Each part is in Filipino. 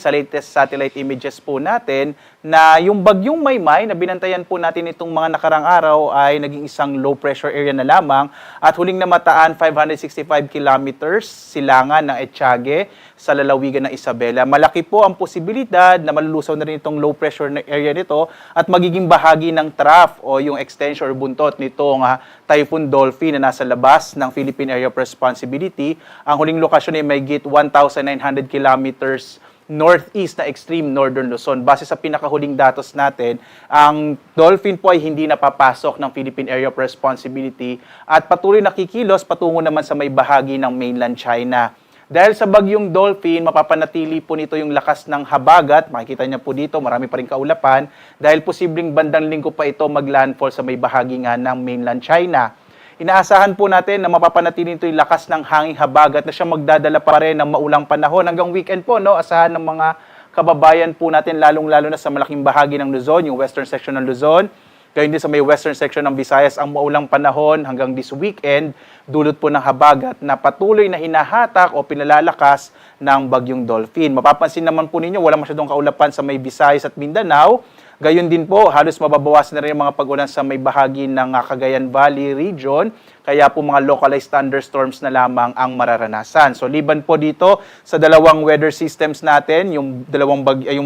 sa latest satellite images po natin na yung bagyong Maymay na binantayan po natin itong mga nakarang araw ay naging isang low pressure area na lamang at huling namataan 565 kilometers silangan ng Etiague sa lalawigan ng Isabela. Malaki po ang posibilidad na malulusaw na rin itong low pressure area nito at magiging bahagi ng trough o yung extension or buntot nitong Typhoon Dolphin na nasa labas ng Philippine Area of Responsibility. Ang huling lokasyon ay may 1,900 kilometers northeast na extreme northern Luzon. Base sa pinakahuling datos natin, ang dolphin po ay hindi napapasok ng Philippine Area of Responsibility at patuloy nakikilos patungo naman sa may bahagi ng mainland China. Dahil sa bagyong dolphin, mapapanatili po nito yung lakas ng habagat. Makikita niyo po dito, marami pa rin kaulapan. Dahil posibleng bandang linggo pa ito maglandfall sa may bahagi nga ng mainland China. Inaasahan po natin na mapapanatili nito yung lakas ng hanging habagat na siya magdadala pa rin ng maulang panahon hanggang weekend po, no? Asahan ng mga kababayan po natin, lalong-lalo na sa malaking bahagi ng Luzon, yung western section ng Luzon. Gayun din sa may western section ng Visayas, ang maulang panahon hanggang this weekend, dulot po ng habagat na patuloy na hinahatak o pinalalakas ng bagyong dolphin. Mapapansin naman po ninyo, wala masyadong kaulapan sa may Visayas at Mindanao. Gayun din po, halos mababawasan na rin yung mga pag-ulan sa may bahagi ng Cagayan Valley region. Kaya po mga localized thunderstorms na lamang ang mararanasan. So liban po dito sa dalawang weather systems natin, yung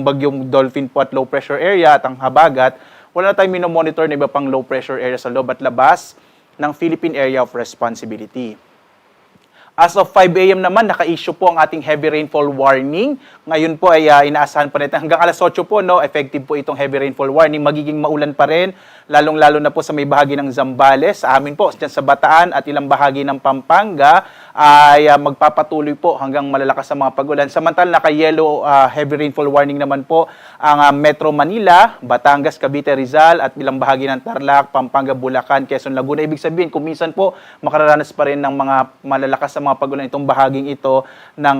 bagyong dolphin po at low pressure area at ang habagat, wala na tayong minomonitor na iba pang low pressure area sa loob at labas ng Philippine Area of Responsibility. As of 5 a.m. naman, naka-issue po ang ating heavy rainfall warning. Ngayon po ay inaasahan pa natin. Hanggang alas 8 po, no, effective po itong heavy rainfall warning. Magiging maulan pa rin, lalong-lalo na po sa may bahagi ng Zambales. Sa amin po, dyan sa Bataan at ilang bahagi ng Pampanga, ay magpapatuloy po hanggang malalakas sa mga pag-ulan. Samantala, naka-yellow heavy rainfall warning naman po ang Metro Manila, Batangas, Cavite, Rizal at ilang bahagi ng Tarlac, Pampanga, Bulacan, Quezon, Laguna. Ibig sabihin, kung minsan po makararanas pa rin ng mga malalakas sa mga pag-ulan itong bahaging ito ng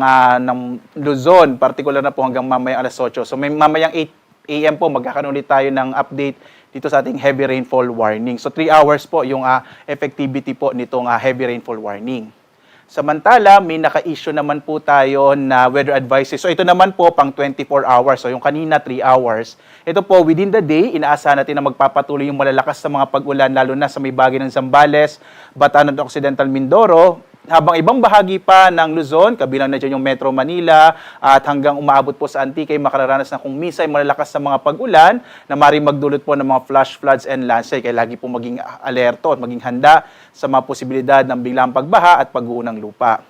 Luzon, particular na po hanggang mamaya alas 8. So may mamayang 8 a.m. po magkakaroon ulit tayo ng update dito sa ating heavy rainfall warning. So 3 hours po yung effectivity po nitong heavy rainfall warning. Samantala, may naka-issue naman po tayo na weather advices. So ito naman po pang 24 hours. So yung kanina 3 hours. Ito po within the day, inaasahan natin na magpapatuloy yung malalakas sa mga pag-ulan lalo na sa may bahagi ng Zambales, Bataan at Occidental Mindoro. Habang ibang bahagi pa ng Luzon, kabilang na dyan yung Metro Manila at hanggang umaabot po sa Antique, makararanas na kung minsan malalakas sa mga pag-ulan na maaaring magdulot po ng mga flash floods and landslide. Kaya lagi po maging alerto at maging handa sa mga posibilidad ng biglang pagbaha at pag-uho ng lupa.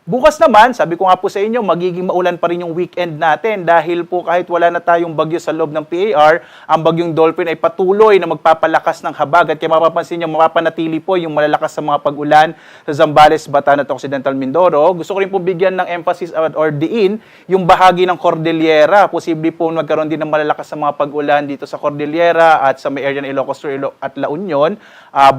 Bukas naman, sabi ko nga po sa inyo, magiging maulan pa rin yung weekend natin dahil po kahit wala na tayong bagyo sa loob ng PAR, ang bagyong dolphin ay patuloy na magpapalakas ng habagat. Kaya mapapansin nyo, mapapanatili po yung malalakas sa mga pag-ulan sa Zambales, Bataan at Occidental Mindoro. Gusto ko rin po bigyan ng emphasis or diin yung bahagi ng Cordillera. Posible po magkaroon din ng malalakas sa mga pag-ulan dito sa Cordillera at sa may area ng Ilocos Sur at La Union.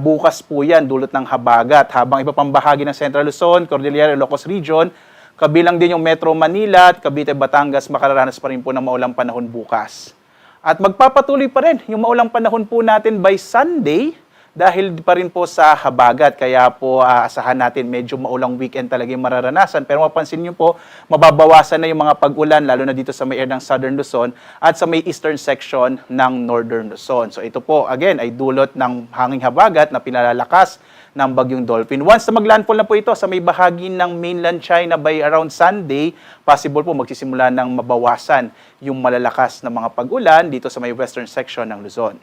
Bukas po yan, dulot ng habagat. Habang iba pang bahagi ng Central Luzon, Cordillera, Ilocos region, kabilang din yung Metro Manila at Cavite, Batangas, makararanas pa rin po ng maulang panahon bukas. At magpapatuloy pa rin yung maulang panahon po natin by Sunday dahil pa rin po sa habagat. Kaya po asahan natin medyo maulang weekend talaga yung mararanasan. Pero mapansin nyo po, mababawasan na yung mga pag-ulan lalo na dito sa may area ng Southern Luzon at sa may eastern section ng Northern Luzon. So ito po, again, ay dulot ng hanging habagat na pinalalakas ng bagyong dolphin. Once na maglandfall na po ito sa may bahagi ng mainland China by around Sunday, possible po magsisimula ng mabawasan yung malalakas na mga pag-ulan dito sa may western section ng Luzon.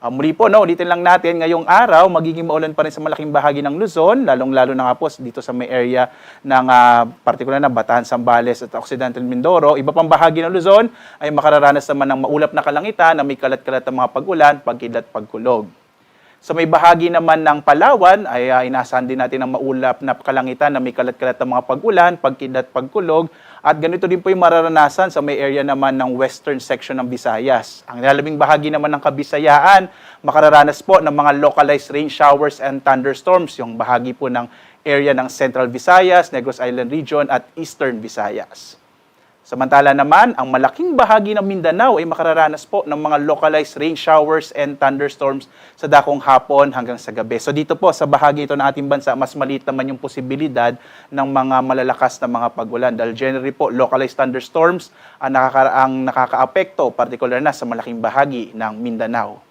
Muli po, ulitin lang natin, ngayong araw, magiging maulan pa rin sa malaking bahagi ng Luzon, lalong-lalo na nga po dito sa may area ng particular na Bataan, Zambales at Occidental Mindoro. Iba pang bahagi ng Luzon ay makararanas naman ng maulap na kalangitan na may kalat-kalat na mga pag-ulan, pagkidlat, pagkulog. Sa may bahagi naman ng Palawan ay inaasahan din natin ang maulap na kalangitan na may kalat-kalat na mga pag-ulan, pagkidlat, pagkulog. At ganito din po yung mararanasan sa may area naman ng western section ng Visayas. Ang lalabing bahagi naman ng Kabisayaan, makararanas po ng mga localized rain showers and thunderstorms, yung bahagi po ng area ng Central Visayas, Negros Island Region at Eastern Visayas. Samantala naman, ang malaking bahagi ng Mindanao ay makararanas po ng mga localized rain showers and thunderstorms sa dakong hapon hanggang sa gabi. So dito po sa bahagi ito ng ating bansa, mas maliit naman yung posibilidad ng mga malalakas na mga pagulan. Dahil generally po, localized thunderstorms ang nakakaapekto, particular na sa malaking bahagi ng Mindanao.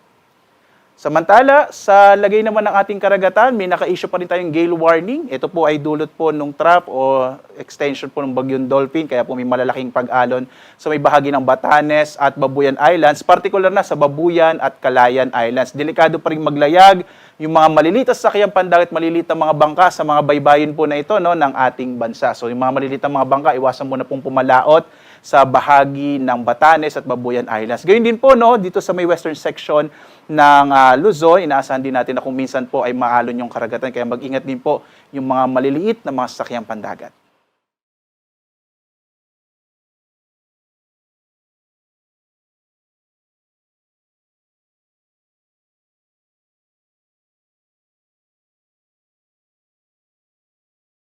Samantala, sa lagay naman ng ating karagatan, may naka-issue pa rin tayong gale warning. Ito po ay dulot po nung trough o extension po ng bagyong Dolphin, kaya po may malalaking pag-alon sa may bahagi ng Batanes at Babuyan Islands, particular na sa Babuyan at Calayan Islands. Delikado pa rin maglayag yung mga maliliit na sasakyang pandagat, maliliit na mga bangka sa mga baybayin po na ito ng ating bansa. So yung mga maliliit na mga bangka, iwasan mo na pong pumalaot sa bahagi ng Batanes at Babuyan Islands. Gayun din po dito sa may western section ng Luzon, inaasahan din natin na kung minsan po ay maalon yung karagatan, kaya mag-ingat din po yung mga maliliit na mga sasakyang pandagat.